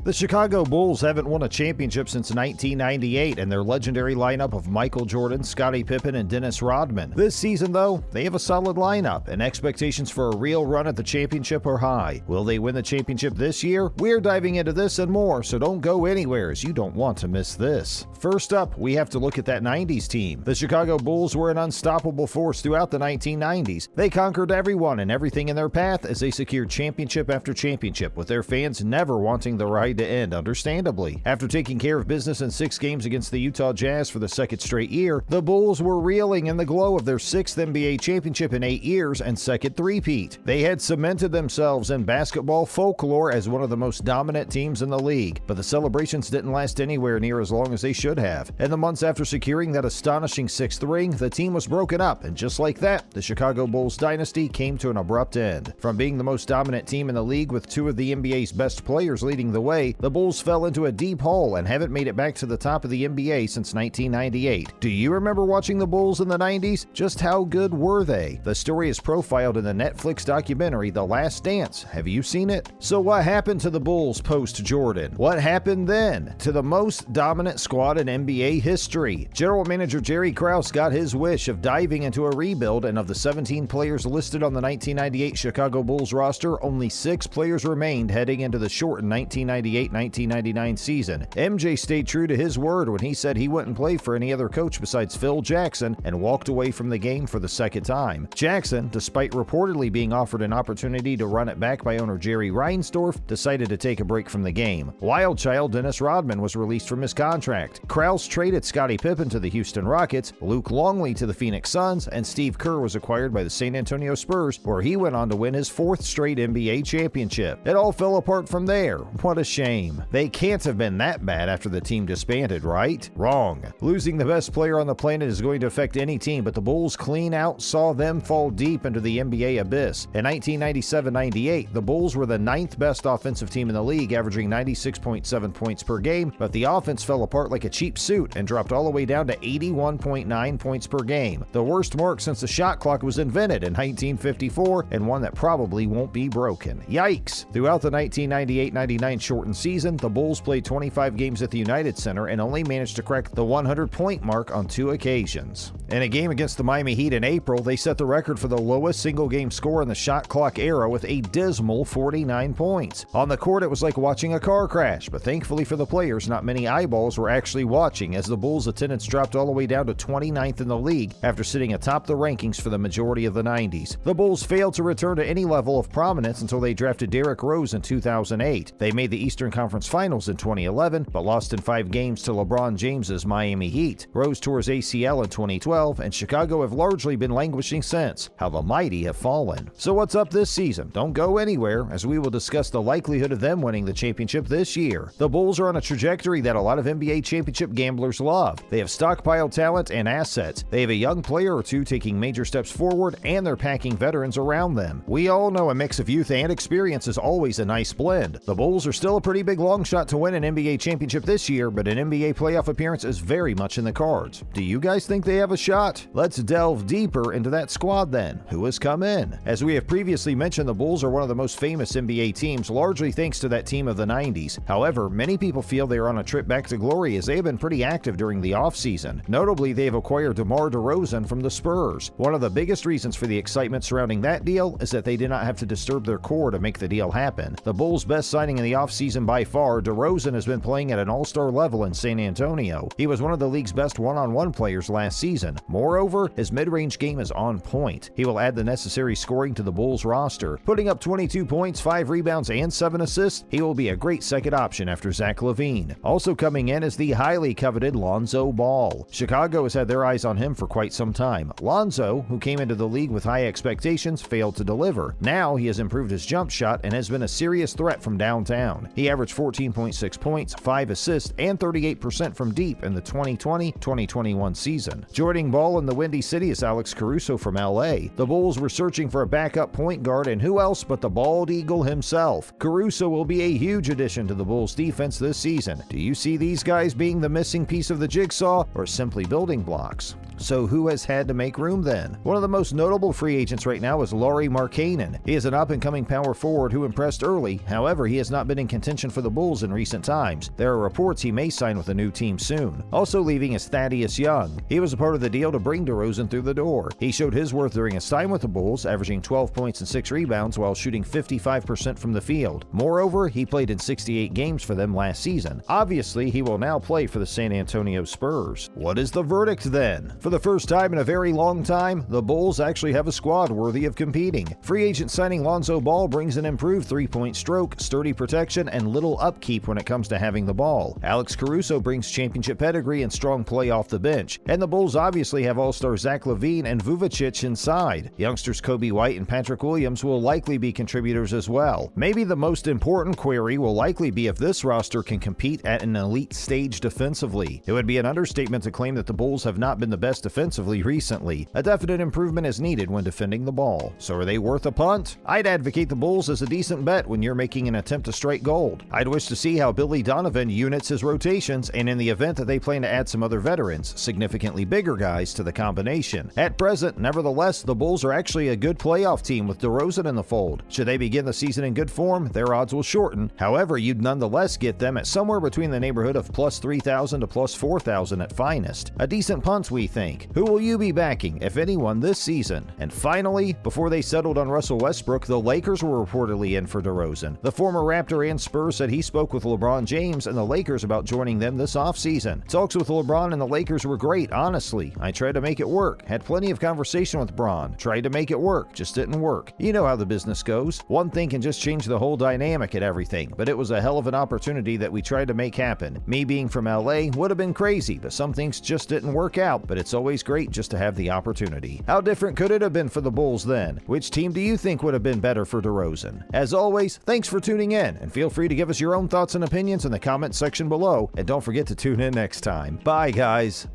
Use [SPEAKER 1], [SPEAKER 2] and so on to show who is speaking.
[SPEAKER 1] The Chicago Bulls haven't won a championship since 1998 and their legendary lineup of Michael Jordan, Scottie Pippen, and Dennis Rodman. This season, though, they have a solid lineup, and expectations for a real run at the championship are high. Will they win the championship this year? We're diving into this and more, so don't go anywhere as you don't want to miss this. First up, we have to look at that 90s team. The Chicago Bulls were an unstoppable force throughout the 1990s. They conquered everyone and everything in their path as they secured championship after championship, with their fans never wanting the ride to end, understandably. After taking care of business in 6 games against the Utah Jazz for the second straight year, the Bulls were reeling in the glow of their 6th NBA championship in 8 years and second three-peat. They had cemented themselves in basketball folklore as one of the most dominant teams in the league, but the celebrations didn't last anywhere near as long as they should have. In the months after securing that astonishing 6th ring, the team was broken up, and just like that, the Chicago Bulls dynasty came to an abrupt end. From being the most dominant team in the league with 2 of the NBA's best players leading the way, the Bulls fell into a deep hole and haven't made it back to the top of the NBA since 1998. Do you remember watching the Bulls in the 90s? Just how good were they? The story is profiled in the Netflix documentary The Last Dance. Have you seen it? So what happened to the Bulls post-Jordan? What happened then to the most dominant squad in NBA history? General Manager Jerry Krause got his wish of diving into a rebuild, and of the 17 players listed on the 1998 Chicago Bulls roster, only 6 players remained heading into the shortened 1998-1999 season. MJ stayed true to his word when he said he wouldn't play for any other coach besides Phil Jackson and walked away from the game for the second time. Jackson, despite reportedly being offered an opportunity to run it back by owner Jerry Reinsdorf, decided to take a break from the game. Wild child Dennis Rodman was released from his contract. Krause traded Scottie Pippen to the Houston Rockets, Luke Longley to the Phoenix Suns, and Steve Kerr was acquired by the San Antonio Spurs, where he went on to win his 4th straight NBA championship. It all fell apart from there. What a shame. They can't have been that bad after the team disbanded, right? Wrong. Losing the best player on the planet is going to affect any team, but the Bulls clean out saw them fall deep into the NBA abyss. In 1997-98, the Bulls were the 9th best offensive team in the league, averaging 96.7 points per game, but the offense fell apart like a cheap suit and dropped all the way down to 81.9 points per game. The worst mark since the shot clock was invented in 1954, and one that probably won't be broken. Yikes! Throughout the 1998-99 shortened season, the Bulls played 25 games at the United Center and only managed to crack the 100-point mark on 2 occasions. In a game against the Miami Heat in April, they set the record for the lowest single-game score in the shot clock era with a dismal 49 points. On the court, it was like watching a car crash, but thankfully for the players, not many eyeballs were actually watching, as the Bulls' attendance dropped all the way down to 29th in the league after sitting atop the rankings for the majority of the 90s. The Bulls failed to return to any level of prominence until they drafted Derrick Rose in 2008. They made the Eastern Conference Finals in 2011, but lost in 5 games to LeBron James's Miami Heat. Rose tore his ACL in 2012, and Chicago have largely been languishing since. How the mighty have fallen. So what's up this season? Don't go anywhere, as we will discuss the likelihood of them winning the championship this year. The Bulls are on a trajectory that a lot of NBA championship gamblers love. They have stockpiled talent and assets. They have a young player or two taking major steps forward, and they're packing veterans around them. We all know a mix of youth and experience is always a nice blend. The Bulls are still a pretty big long shot to win an NBA championship this year, but an NBA playoff appearance is very much in the cards. Do you guys think they have a shot? Let's delve deeper into that squad then. Who has come in? As we have previously mentioned, the Bulls are one of the most famous NBA teams, largely thanks to that team of the 90s. However, many people feel they are on a trip back to glory as they have been pretty active during the offseason. Notably, they have acquired Demar Derozan from the Spurs. One of the biggest reasons for the excitement surrounding that deal is that they did not have to disturb their core to make the deal happen. The Bulls' best signing in the offseason by far, DeRozan has been playing at an all-star level in San Antonio. He was one of the league's best one-on-one players last season. Moreover, his mid-range game is on point. He will add the necessary scoring to the Bulls roster. Putting up 22 points, 5 rebounds, and 7 assists, he will be a great second option after Zach LaVine. Also coming in is the highly coveted Lonzo Ball. Chicago has had their eyes on him for quite some time. Lonzo, who came into the league with high expectations, failed to deliver. Now he has improved his jump shot and has been a serious threat from downtown. He averaged 14.6 points, 5 assists, and 38% from deep in the 2020-2021 season. Joining Ball in the Windy City is Alex Caruso from LA. The Bulls were searching for a backup point guard, and who else but the bald eagle himself. Caruso will be a huge addition to the Bulls defense this season. Do you see these guys being the missing piece of the jigsaw, or simply building blocks? So who has had to make room then? One of the most notable free agents right now is Lauri Markkanen. He is an up-and-coming power forward who impressed early, however he has not been in contention for the Bulls in recent times. There are reports he may sign with a new team soon. Also leaving is Thaddeus Young. He was a part of the deal to bring DeRozan through the door. He showed his worth during his time with the Bulls, averaging 12 points and 6 rebounds while shooting 55% from the field. Moreover, he played in 68 games for them last season. Obviously, he will now play for the San Antonio Spurs. What is the verdict then? For the first time in a very long time, the Bulls actually have a squad worthy of competing. Free agent signing Lonzo Ball brings an improved three-point stroke, sturdy protection, and little upkeep when it comes to having the ball. Alex Caruso brings championship pedigree and strong play off the bench. And the Bulls obviously have all-star Zach LaVine and Vucevic inside. Youngsters Kobe White and Patrick Williams will likely be contributors as well. Maybe the most important query will likely be if this roster can compete at an elite stage defensively. It would be an understatement to claim that the Bulls have not been the best defensively recently. A definite improvement is needed when defending the ball. So are they worth a punt? I'd advocate the Bulls as a decent bet when you're making an attempt to strike gold. I'd wish to see how Billy Donovan units his rotations, and in the event that they plan to add some other veterans, significantly bigger guys to the combination. At present, nevertheless, the Bulls are actually a good playoff team with DeRozan in the fold. Should they begin the season in good form, their odds will shorten. However, you'd nonetheless get them at somewhere between the neighborhood of plus 3,000 to plus 4,000 at finest. A decent punt, we think. Who will you be backing, if anyone, this season? And finally, before they settled on Russell Westbrook, the Lakers were reportedly in for DeRozan. The former Raptor and Spurs said he spoke with LeBron James and the Lakers about joining them this offseason. Talks with LeBron and the Lakers were great, honestly. I tried to make it work. Had plenty of conversation with Bron. Tried to make it work. Just didn't work. You know how the business goes. One thing can just change the whole dynamic at everything, but it was a hell of an opportunity that we tried to make happen. Me being from LA would have been crazy, but some things just didn't work out, but it's always great just to have the opportunity. How different could it have been for the Bulls then? Which team do you think would have been better for DeRozan? As always, thanks for tuning in, and feel free to give us your own thoughts and opinions in the comments section below, and don't forget to tune in next time. Bye, guys.